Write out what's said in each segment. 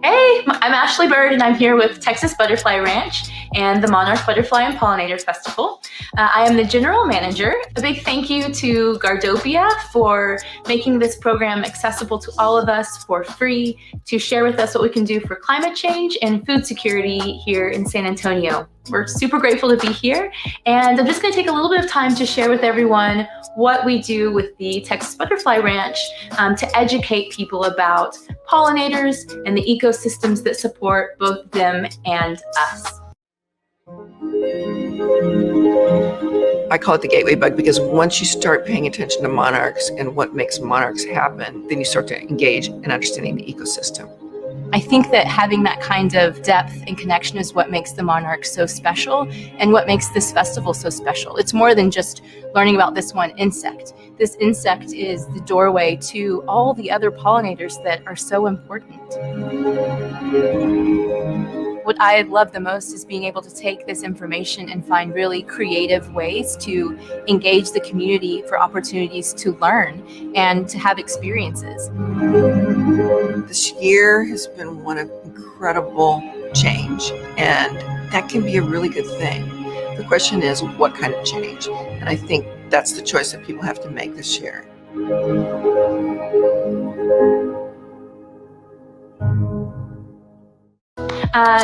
Hey, I'm Ashley Bird, and I'm here with Texas Butterfly Ranch and the Monarch Butterfly and Pollinator Festival. I am the general manager. A big thank you to Gardopia for making this program accessible to all of us for free, to share with us what we can do for climate change and food security here in San Antonio. We're super grateful to be here, and I'm just going to take a little bit of time to share with everyone what we do with the Texas Butterfly Ranch to educate people about pollinators and the ecosystems that support both them and us. I call it the gateway bug because once you start paying attention to monarchs and what makes monarchs happen, then you start to engage in understanding the ecosystem. I think that having that kind of depth and connection is what makes the monarch so special and what makes this festival so special. It's more than just learning about this one insect. This insect is the doorway to all the other pollinators that are so important. What I love the most is being able to take this information and find really creative ways to engage the community for opportunities to learn and to have experiences. This year has been one of incredible change, and that can be a really good thing. The question is, what kind of change? And I think that's the choice that people have to make this year.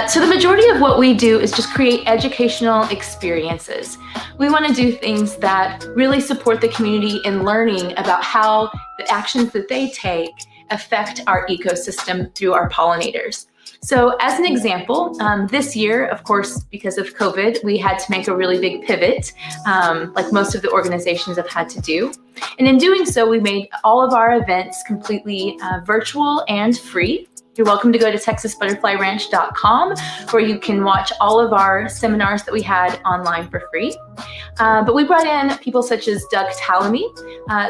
So the majority of what we do is just create educational experiences. We want to do things that really support the community in learning about how the actions that they take affect our ecosystem through our pollinators. So as an example, this year, of course, because of COVID, we had to make a really big pivot, like most of the organizations have had to do. And in doing so, we made all of our events completely virtual and free. You're welcome to go to texasbutterflyranch.com, where you can watch all of our seminars that we had online for free. But we brought in people such as Doug Tallamy.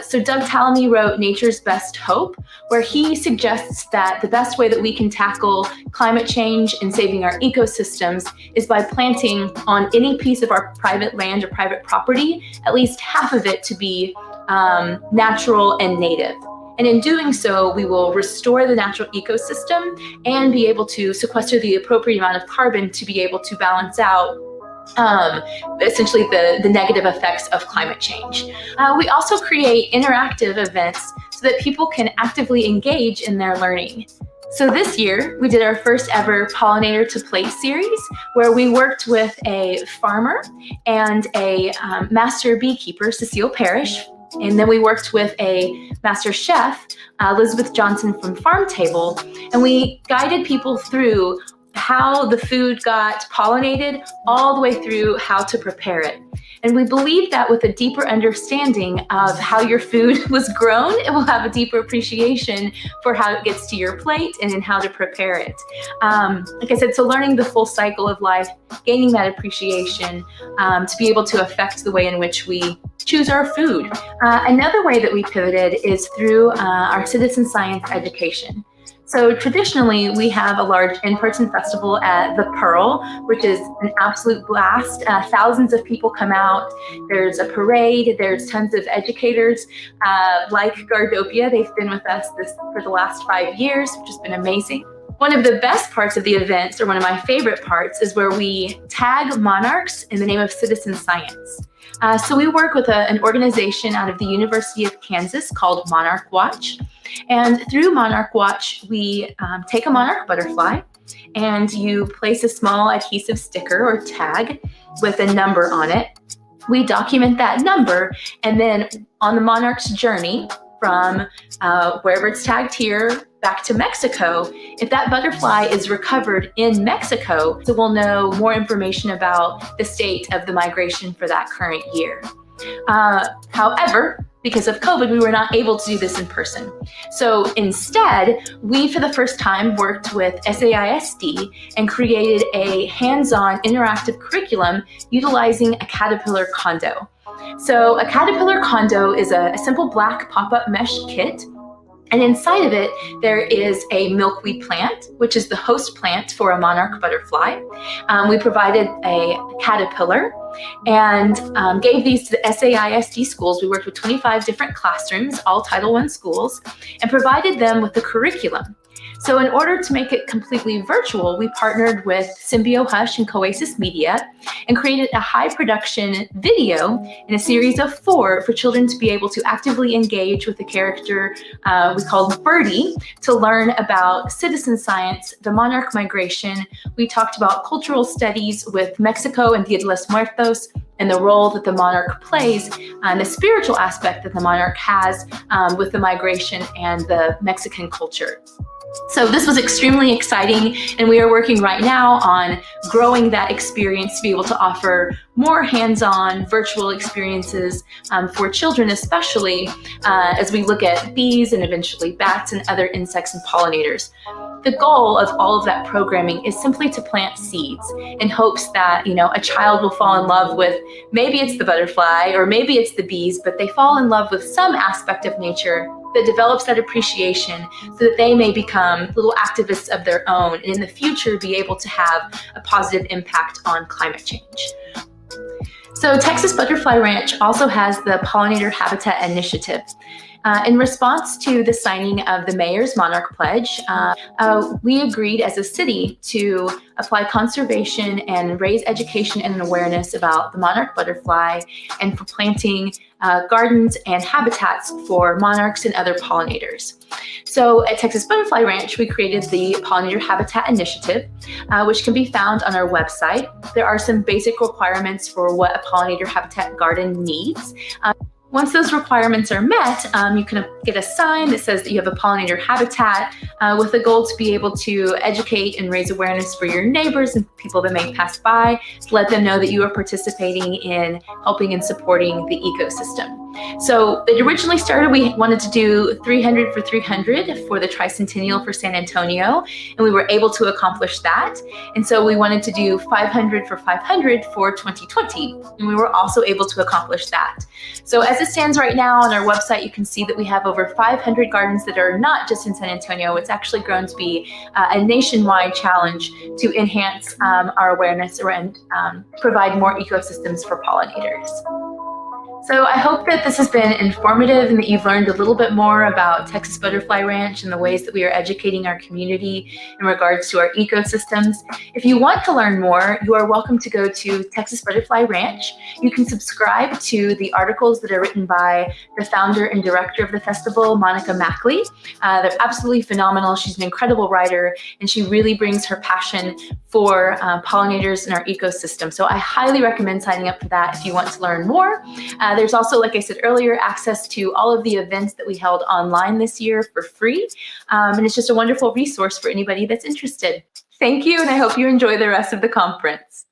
So Doug Tallamy wrote Nature's Best Hope, where he suggests that the best way that we can tackle climate change and saving our ecosystems is by planting on any piece of our private land or private property, at least half of it to be natural and native. And in doing so, we will restore the natural ecosystem and be able to sequester the appropriate amount of carbon to be able to balance out essentially the negative effects of climate change. We also create interactive events so that people can actively engage in their learning. So this year, we did our first ever Pollinator to Plate series, where we worked with a farmer and a master beekeeper, Cecile Parrish. And then we worked with a master chef, Elizabeth Johnson from Farm Table, and we guided people through how the food got pollinated all the way through how to prepare it. And we believe that with a deeper understanding of how your food was grown, it will have a deeper appreciation for how it gets to your plate and in how to prepare it. Like I said, so learning the full cycle of life, gaining that appreciation to be able to affect the way in which we choose our food. Another way that we pivoted is through our citizen science education. So traditionally, we have a large in-person festival at the Pearl, which is an absolute blast. Thousands of people come out. There's a parade. There's tons of educators like Gardopia. They've been with us for the last 5 years, which has been amazing. One of the best parts of the events, or one of my favorite parts, is where we tag monarchs in the name of citizen science. So we work with an organization out of the University of Kansas called Monarch Watch. And through Monarch Watch, we take a monarch butterfly and you place a small adhesive sticker or tag with a number on it. We document that number, and then on the monarch's journey from wherever it's tagged here back to Mexico, if that butterfly is recovered in Mexico, so we'll know more information about the state of the migration for that current year. However, because of COVID, we were not able to do this in person. So instead, we, for the first time, worked with SAISD and created a hands-on interactive curriculum utilizing a caterpillar condo. So a caterpillar condo is a simple black pop-up mesh kit. And inside of it, there is a milkweed plant, which is the host plant for a monarch butterfly. We provided a caterpillar and gave these to the SAISD schools. We worked with 25 different classrooms, all Title I schools, and provided them with the curriculum. So in order to make it completely virtual, we partnered with Symbio Hush and Coasis Media and created a high production video in a series of 4 for children to be able to actively engage with the character we called Birdie, to learn about citizen science, the monarch migration. We talked about cultural studies with Mexico and Dia de los Muertos, and the role that the monarch plays, and the spiritual aspect that the monarch has with the migration and the Mexican culture. So this was extremely exciting, and we are working right now on growing that experience to be able to offer more hands-on virtual experiences for children, especially as we look at bees and eventually bats and other insects and pollinators. The goal of all of that programming is simply to plant seeds in hopes that, a child will fall in love with, maybe it's the butterfly or maybe it's the bees, but they fall in love with some aspect of nature that develops that appreciation so that they may become little activists of their own and in the future be able to have a positive impact on climate change. So Texas Butterfly Ranch also has the Pollinator Habitat Initiative. In response to the signing of the Mayor's Monarch Pledge, we agreed as a city to apply conservation and raise education and awareness about the monarch butterfly and for planting gardens and habitats for monarchs and other pollinators. So at Texas Butterfly Ranch, we created the Pollinator Habitat Initiative, which can be found on our website. There are some basic requirements for what a pollinator habitat garden needs. Once those requirements are met, you can get a sign that says that you have a pollinator habitat with the goal to be able to educate and raise awareness for your neighbors and people that may pass by, to let them know that you are participating in helping and supporting the ecosystem. So it originally started, we wanted to do 300 for 300 for the tricentennial for San Antonio, and we were able to accomplish that. And so we wanted to do 500 for 500 for 2020, and we were also able to accomplish that. So as it stands right now on our website, you can see that we have over 500 gardens that are not just in San Antonio. It's actually grown to be a nationwide challenge to enhance our awareness and provide more ecosystems for pollinators. So I hope that this has been informative and that you've learned a little bit more about Texas Butterfly Ranch and the ways that we are educating our community in regards to our ecosystems. If you want to learn more, you are welcome to go to Texas Butterfly Ranch. You can subscribe to the articles that are written by the founder and director of the festival, Monica Mackley. They're absolutely phenomenal. She's an incredible writer, and she really brings her passion for pollinators in our ecosystem. So I highly recommend signing up for that if you want to learn more. There's also, like I said earlier, access to all of the events that we held online this year for free. And it's just a wonderful resource for anybody that's interested. Thank you, and I hope you enjoy the rest of the conference.